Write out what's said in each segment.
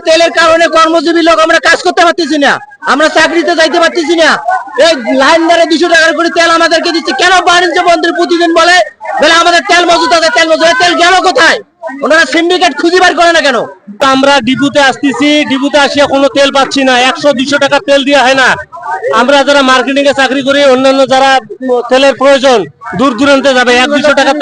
তেলের কারণে কর্মজীবী লোক আমরা কাজ করতে পারতেছি না, আমরা চাকরিতে যাইতে পারতেছি না। এই লাইন ধরে 200 টাকার করে তেল আমাদেরকে দিচ্ছে কেন? বাণিজ্য মন্ত্রী প্রতিদিন বলে আমাদের তেল মজুদ আছে, তেল মজুদ, তেল গেল কোথায়? ওনারা সিন্ডিকেট খুঁজে বার করে না কেন? আমরা ডিপুতে আসতেছি, ডিপুতে আসিয়া কোনো তেল পাচ্ছি না, 100-200 টাকা তেল দেওয়া হয় না। আমরা যারা মার্কেটিং এ চাকরি করি, অন্যান্য যারা তেলের প্রয়োজন দূর দূরান্তে যাবে, 100-200 টাকা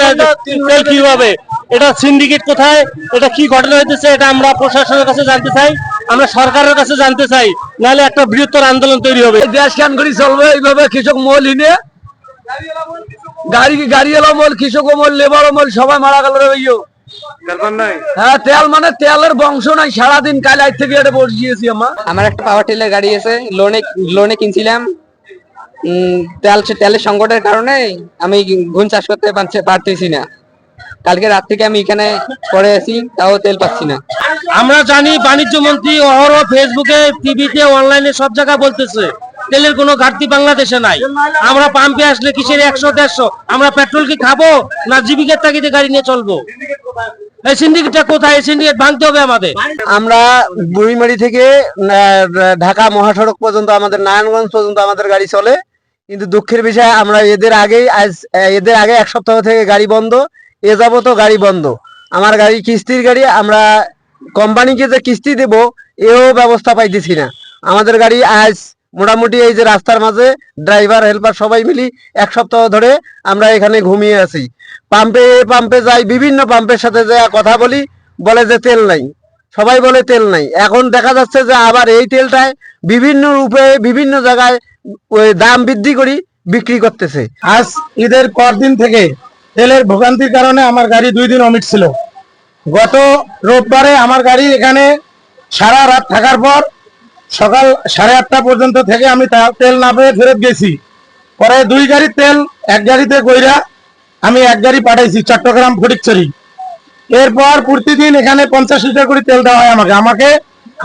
তেল কি হবে? এটা সিন্ডিকেট কোথায়, এটা কি ঘটনা হইতেছে, এটা আমরা প্রশাসনের কাছে জানতে চাই, আমরা সরকারের কাছে জানতে চাই, নাহলে একটা বৃহত্তর আন্দোলন তৈরি হবে। দেশ কেন করে চলবে এইভাবে? কৃষক মল হিনে গাড়ি এলো মল, কৃষক মল, লেবার মল, সবাই মারা গেল। হ্যাঁ, তেল মানে তেলের বংশ নাই। সারাদিন কাল আজ থেকে এটা বসিয়েছি। আমার একটা পাওয়ার টিলার গাড়ি আছে, লোনে কিনছিলাম। তেলের সংকটের কারণে আমি ঘুন চাষ করতে পারতেছি না। কালকে রাত থেকে আমি এখানে পড়ে আছি, তাও তেল পাচ্ছি না। আমরা জানি বাণিজ্য মন্ত্রী অহরহ ফেসবুকে, টিভিতে, অনলাইনে সব জায়গায় বলতেছে তেলের কোনো ঘাটতি বাংলাদেশে নাই। আমরা পাম্পে আসলে কিসের 100-150? আমরা পেট্রোল কি খাবো না জীবিকার তাগিদে গাড়ি নিয়ে চলবো? এই সিন্ডিকেটটা কোথায়? এই সিন্ডিকেট ভাঙতে হবে আমাদের। আমরা বুড়িমারি থেকে ঢাকা মহাসড়ক পর্যন্ত, আমাদের নারায়ণগঞ্জ পর্যন্ত আমাদের গাড়ি চলে, কিন্তু দুঃখের বিষয় আমরা এদের আগে 1 সপ্তাহ থেকে গাড়ি বন্ধ, এ যাবতও গাড়ি বন্ধ। আমার গাড়ি কিস্তির গাড়ি, আমরা কোম্পানিকে যে কিস্তি দেব এও ব্যবস্থা পাইতেছি না। আমাদের গাড়ি আজ মোটামুটি এই যে রাস্তার মাঝে ড্রাইভার হেল্পার সবাই মিলি 1 সপ্তাহ ধরে আমরা এখানে ঘুমিয়ে আছি। পাম্পে যাই, বিভিন্ন পাম্পের সাথে যা কথা বলি, বলে যে তেল নাই, সবাই বলে তেল নাই। এখন দেখা যাচ্ছে যে আবার এই তেলটায় বিভিন্ন রূপে বিভিন্ন জায়গায় ওই দাম বৃদ্ধি করি বিক্রি করতেছে। আজ ঈদের পরদিন থেকে তেলের ভোগান্তির কারণে আমার গাড়ি 2 দিন অমিট ছিল। গত রোববারে আমার গাড়ি এখানে সারা রাত থাকার পর সকাল 8:30 পর্যন্ত থেকে আমি তেল না পেয়ে ফেরত গেছি। পরে 2 গাড়ি তেল এক গাড়িতে কইরা আমি 1 গাড়ি পাঠাইছি চট্টগ্রাম ফটিকছড়ি। এরপর প্রতিদিন এখানে 50 লিটার করে তেল দেওয়া হয় আমাকে।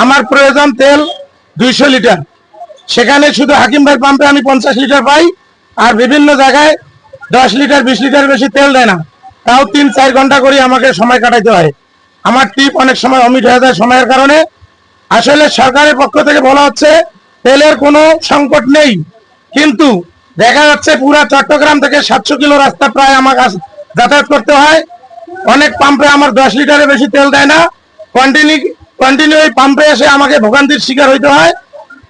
আমার প্রয়োজন তেল 200 লিটার। সেখানে শুধু হাকিম ভাই পাম্পে আমি 50 লিটার পাই, আর বিভিন্ন জায়গায় 10 লিটার 20 লিটার বেশি তেল দেয় না। তাও 3-4 ঘন্টা করে আমাকে সময় কাটাইতে হয়। আমার টিপ অনেক সময় অমিট হয়ে যায় সময়ের কারণে। আসলে সরকারের পক্ষ থেকে বলা হচ্ছে তেলের কোনো সংকট নেই, কিন্তু দেখা যাচ্ছে পুরা চট্টগ্রাম থেকে 700 কিলো রাস্তা প্রায় আমার যাতায়াত করতে হয়। অনেক পাম্পে আমার 10 লিটারের বেশি তেল দেয় না। কন্টিনিউ এই পাম্পে এসে আমাকে ভোগান্তির শিকার হইতে হয়।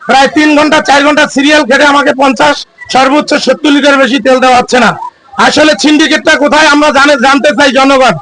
প্রায় 3 ঘন্টা 4 ঘন্টা সিরিয়াল কেটে আমাকে 50 সর্বোচ্চ 70 লিটার বেশি তেল দেওয়া হচ্ছে না। আসলে সিন্ডিকেটটা কোথায় আমরা জানতে চাই জনগণ।